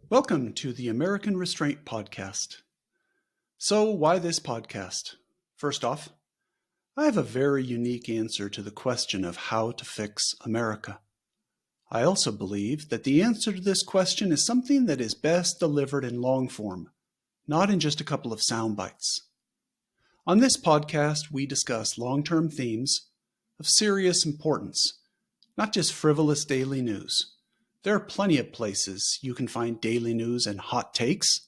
Welcome to the American Restraint podcast. So, why this podcast? First off, I have a very unique answer to the question of how to fix America. I also believe that the answer to this question is something that is best delivered in long form, not in just a couple of sound bites. On this podcast, we discuss long-term themes of serious importance, not just frivolous daily news. There are plenty of places you can find daily news and hot takes.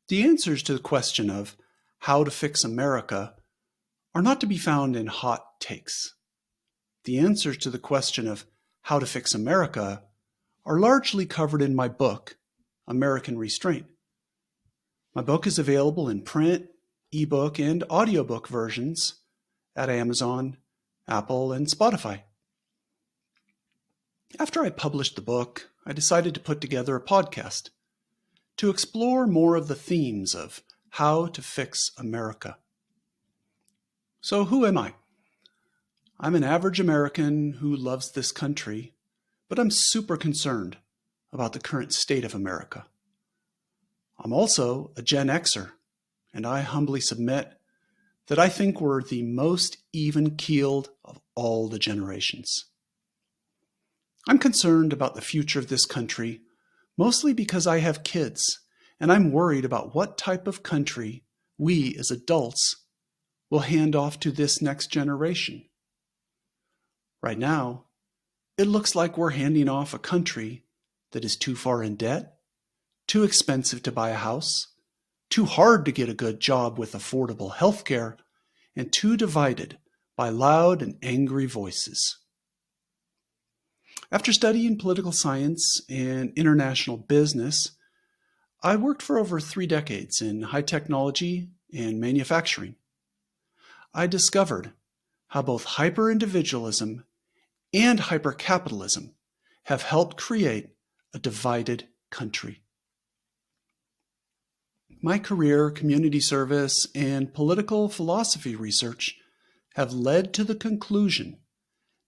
The answers to the question of how to fix America are not to be found in hot takes. The answers to the question of how to fix America are largely covered in my book, American Restraint. My book is available in print, ebook, and audiobook versions at Amazon, Apple, and Spotify. After I published the book, I decided to put together a podcast to explore more of the themes of how to fix America. So who am I? I'm an average American who loves this country, but I'm super concerned about the current state of America. I'm also a Gen Xer, and I humbly submit that I think we're the most even-keeled of all the generations. I'm concerned about the future of this country, mostly because I have kids, and I'm worried about what type of country we as adults will hand off to this next generation. Right now, it looks like we're handing off a country that is too far in debt, too expensive to buy a house, too hard to get a good job with affordable health care, and too divided by loud and angry voices. After studying political science and international business, I worked for over 3 decades in high technology and manufacturing. I discovered how both hyper-individualism and hyper-capitalism have helped create a divided country. My career, community service, and political philosophy research have led to the conclusion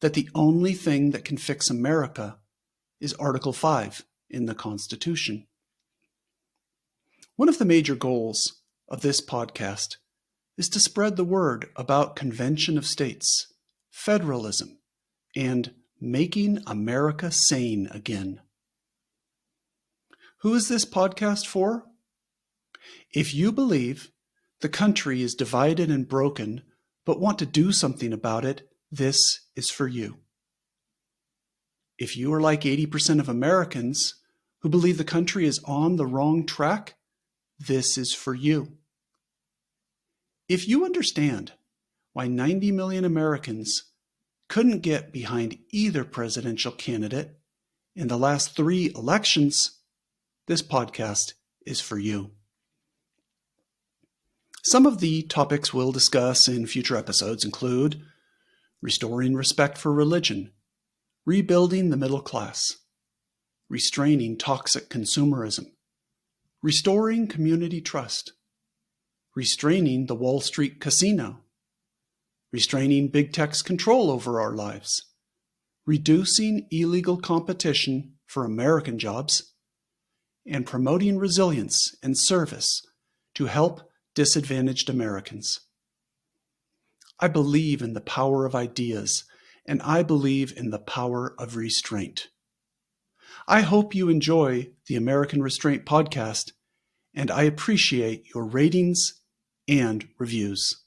that the only thing that can fix America is Article 5 in the Constitution. One of the major goals of this podcast is to spread the word about Convention of States, Federalism, and making America sane again. Who is this podcast for? If you believe the country is divided and broken, but want to do something about it, this is for you. If you are like 80% of Americans who believe the country is on the wrong track, this is for you. If you understand why 90 million Americans couldn't get behind either presidential candidate in the last 3 elections, this podcast is for you. Some of the topics we'll discuss in future episodes include restoring respect for religion, rebuilding the middle class, restraining toxic consumerism, restoring community trust, restraining the Wall Street casino, restraining big tech's control over our lives, reducing illegal competition for American jobs, and promoting resilience and service to help disadvantaged Americans. I believe in the power of ideas, and I believe in the power of restraint. I hope you enjoy the American Restraint podcast, and I appreciate your ratings and reviews.